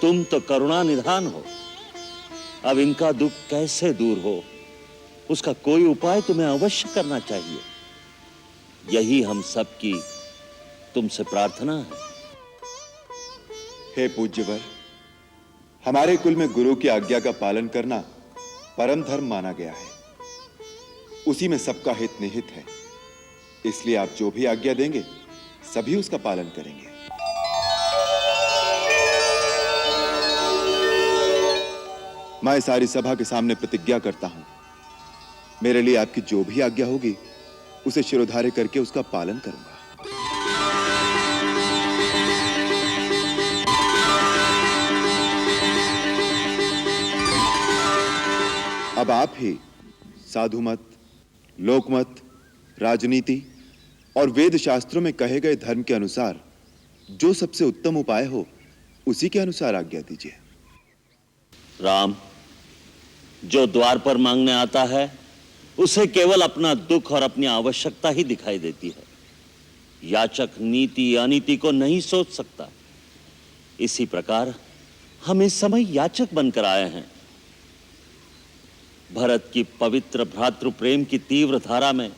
तुम तो करुणा निधान हो। अब इनका दुख कैसे दूर हो, उसका कोई उपाय तुम्हें अवश्य करना चाहिए। यही हम सबकी तुमसे प्रार्थना है। हे पूज्यवर, हमारे कुल में गुरु की आज्ञा का पालन करना परम धर्म माना गया है। उसी में सबका हित निहित है। इसलिए आप जो भी आज्ञा देंगे सभी उसका पालन करेंगे। मैं सारी सभा के सामने प्रतिज्ञा करता हूं, मेरे लिए आपकी जो भी आज्ञा होगी उसे शिरोधार्य करके उसका पालन करूंगा। अब आप ही साधुमत, लोकमत, राजनीति और वेद शास्त्रों में कहे गए धर्म के अनुसार जो सबसे उत्तम उपाय हो उसी के अनुसार आज्ञा दीजिए। राम, जो द्वार पर मांगने आता है उसे केवल अपना दुख और अपनी आवश्यकता ही दिखाई देती है। याचक नीति अनीति को नहीं सोच सकता। इसी प्रकार हम इस समय याचक बनकर आए हैं। भरत की पवित्र भ्रातृ प्रेम की तीव्र धारा में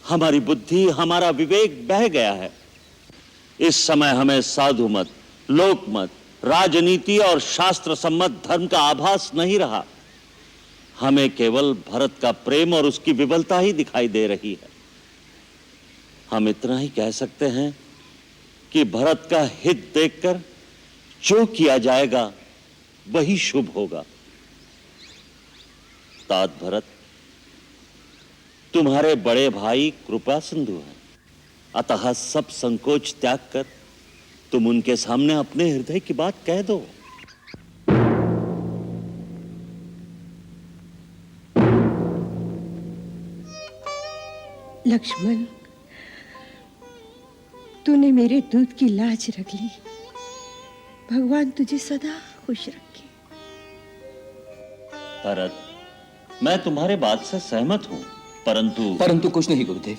हमारी बुद्धि, हमारा विवेक बह गया है। इस समय हमें साधु मत, लोक मत, राजनीति और शास्त्र सम्मत धर्म का आभास नहीं रहा। हमें केवल भरत का प्रेम और उसकी विबलता ही दिखाई दे रही है। हम इतना ही कह सकते हैं कि भरत का हित देखकर जो किया जाएगा वही शुभ होगा। तात भरत, तुम्हारे बड़े भाई कृपा सिंधु हैं, अतः सब संकोच त्याग कर तुम उनके सामने अपने हृदय की बात कह दो। लक्ष्मण, तूने मेरे दूध की लाज रख ली। भगवान तुझे सदा खुश रखे। भरत, मैं तुम्हारे बात से सहमत हूं, परंतु कुछ नहीं गुरुदेव।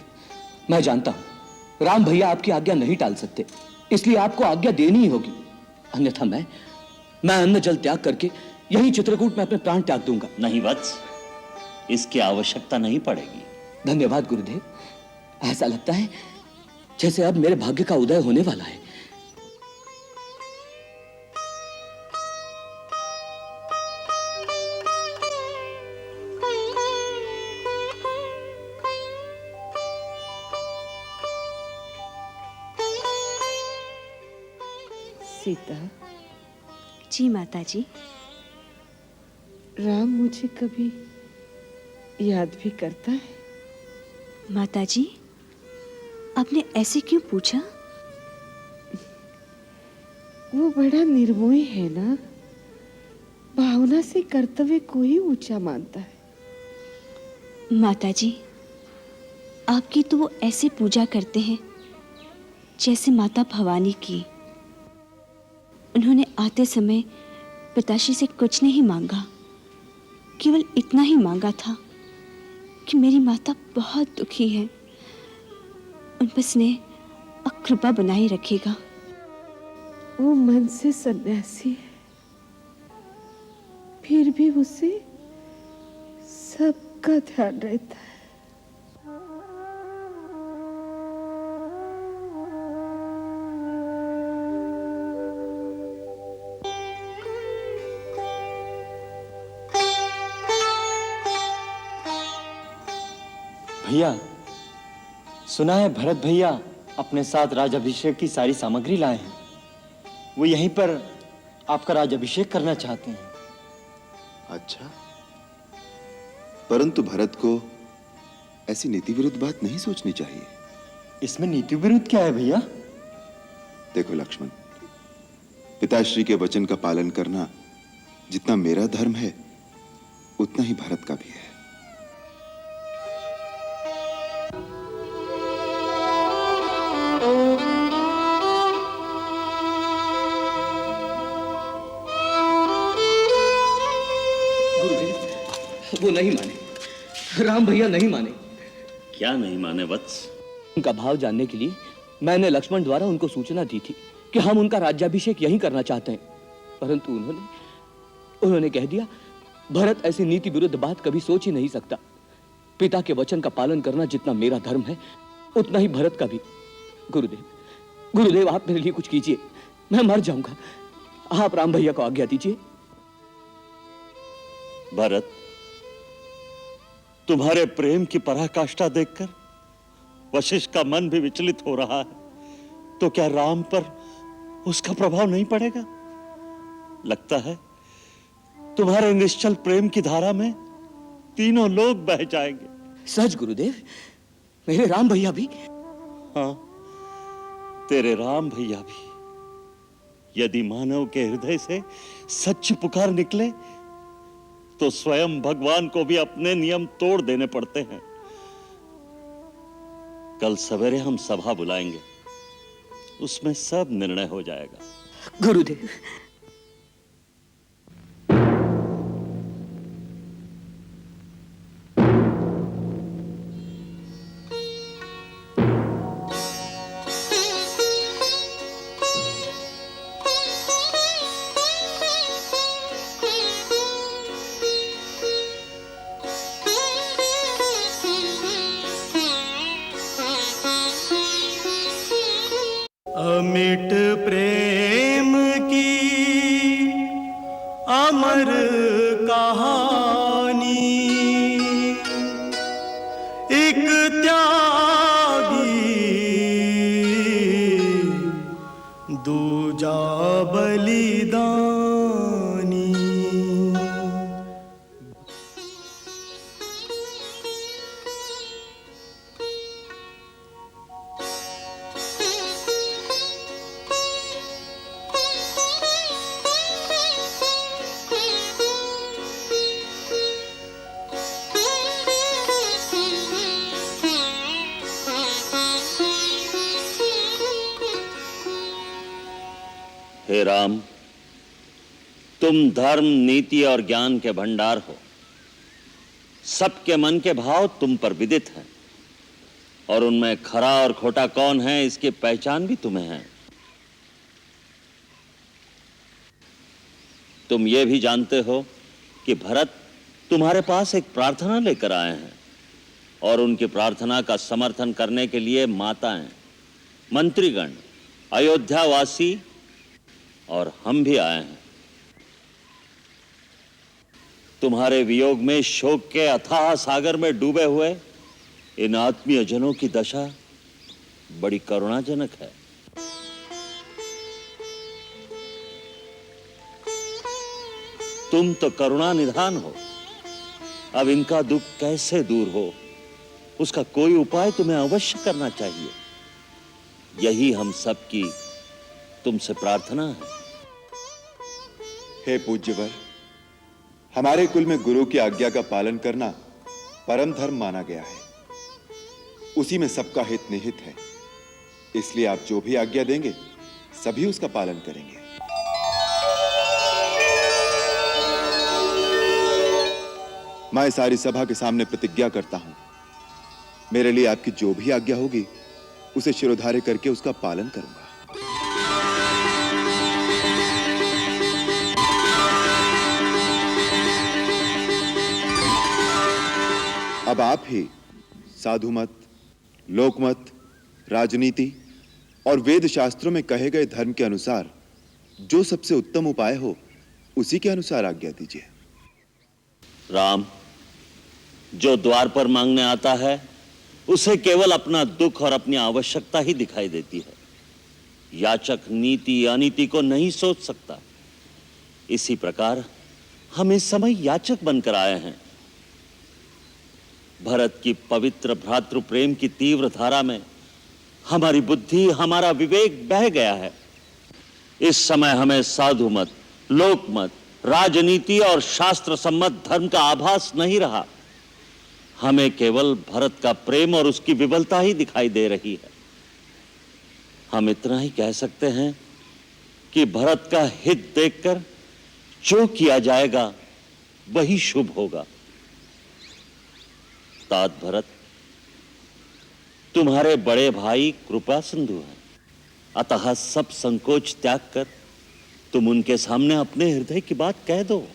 मैं जानता हूं राम भैया आपकी आज्ञा नहीं टाल सकते, इसलिए आपको आज्ञा देनी ही होगी। अन्यथा मैं अन्न जल त्याग करके यही चित्रकूट में अपने प्राण त्याग दूंगा। नहीं वत्स, इसकी आवश्यकता नहीं पड़ेगी। धन्यवाद गुरुदेव। ऐसा लगता है जैसे अब मेरे भाग्य का उदय होने वाला है। सीता। जी माताजी। राम मुझे कभी याद भी करता है? माताजी, आपने ऐसे क्यों पूछा? वो बड़ा निर्मोही है ना, भावना से कर्तव्य को ही ऊंचा मानता है। माताजी, आपकी तो वो ऐसे पूजा करते हैं जैसे माता भवानी की। उन्होंने आते समय पिताश्री से कुछ नहीं मांगा, केवल इतना ही मांगा था कि मेरी माता बहुत दुखी है, उन पर स्नेह और कृपा बनाए रखेगा। वो मन से सन्यासी है, फिर भी उसे सबका ध्यान रहता है। भैया, सुना है भरत भैया अपने साथ राजाभिषेक की सारी सामग्री लाए हैं। वो यहीं पर आपका राजाभिषेक करना चाहते हैं। अच्छा, परंतु भरत को ऐसी नीति विरुद्ध बात नहीं सोचनी चाहिए। इसमें नीति विरुद्ध क्या है भैया? देखो लक्ष्मण, पिताश्री के वचन का पालन करना जितना मेरा धर्म है उतना ही भरत का भी है। वो नहीं माने, राम भैया नहीं माने। क्या नहीं माने वत्स? उनका भाव जानने के लिए मैंने लक्ष्मण द्वारा उनको सूचना दी थी कि हम उनका राज्याभिषेक यहीं करना चाहते हैं। परंतु उन्होंने कह दिया, भरत ऐसी नीति विरुद्ध बात कभी सोच ही नहीं सकता। पिता के वचन का पालन करना जितना मेरा धर्म है, उतना ही भरत का भी। गुरुदेव आप मेरे लिए कुछ कीजिए, मैं मर जाऊंगा। आप राम भैया को आज्ञा दीजिए। भरत, तुम्हारे प्रेम की पराकाष्ठा देखकर वशिष्ठ का मन भी विचलित हो रहा है, तो क्या राम पर उसका प्रभाव नहीं पड़ेगा? लगता है तुम्हारे निश्चल प्रेम की धारा में तीनों लोग बह जाएंगे। सच गुरुदेव, मेरे राम भैया भी? हाँ, तेरे राम भैया भी। यदि मानव के हृदय से सच्ची पुकार निकले तो स्वयं भगवान को भी अपने नियम तोड़ देने पड़ते हैं। कल सवेरे हम सभा बुलाएंगे, उसमें सब निर्णय हो जाएगा। गुरुदेव, अमिट प्रेम की अमर कहानी, एक त्यागी दूजा बलिदानी। हे राम, तुम धर्म, नीति और ज्ञान के भंडार हो। सबके मन के भाव तुम पर विदित हैं और उनमें खरा और खोटा कौन है, इसकी पहचान भी तुम्हें है। तुम ये भी जानते हो कि भरत तुम्हारे पास एक प्रार्थना लेकर आए हैं और उनकी प्रार्थना का समर्थन करने के लिए माताएं, मंत्रीगण, अयोध्यावासी और हम भी आए हैं। तुम्हारे वियोग में शोक के अथाह सागर में डूबे हुए इन आत्मीय जनों की दशा बड़ी करुणाजनक है। तुम तो करुणा निधान हो, अब इनका दुख कैसे दूर हो, उसका कोई उपाय तुम्हें अवश्य करना चाहिए। यही हम सबकी तुमसे प्रार्थना है। हे पूज्यवर, हमारे कुल में गुरु की आज्ञा का पालन करना परम धर्म माना गया है। उसी में सबका हित निहित है। इसलिए आप जो भी आज्ञा देंगे सभी उसका पालन करेंगे। मैं सारी सभा के सामने प्रतिज्ञा करता हूं, मेरे लिए आपकी जो भी आज्ञा होगी उसे शिरोधार्य करके उसका पालन करूंगा। अब आप ही साधुमत, लोकमत, राजनीति और वेद शास्त्रों में कहे गए धर्म के अनुसार जो सबसे उत्तम उपाय हो उसी के अनुसार आज्ञा दीजिए। राम, जो द्वार पर मांगने आता है उसे केवल अपना दुख और अपनी आवश्यकता ही दिखाई देती है। याचक नीति अनीति को नहीं सोच सकता। इसी प्रकार हम इस समय याचक बनकर आए हैं। भरत की पवित्र भ्रातृ प्रेम की तीव्र धारा में हमारी बुद्धि, हमारा विवेक बह गया है। इस समय हमें साधु मत, लोक मत, राजनीति और शास्त्र सम्मत धर्म का आभास नहीं रहा। हमें केवल भरत का प्रेम और उसकी विबलता ही दिखाई दे रही है। हम इतना ही कह सकते हैं कि भरत का हित देखकर जो किया जाएगा वही शुभ होगा। तात भरत, तुम्हारे बड़े भाई कृपा सिंधु हैं, अतः सब संकोच त्याग कर तुम उनके सामने अपने हृदय की बात कह दो।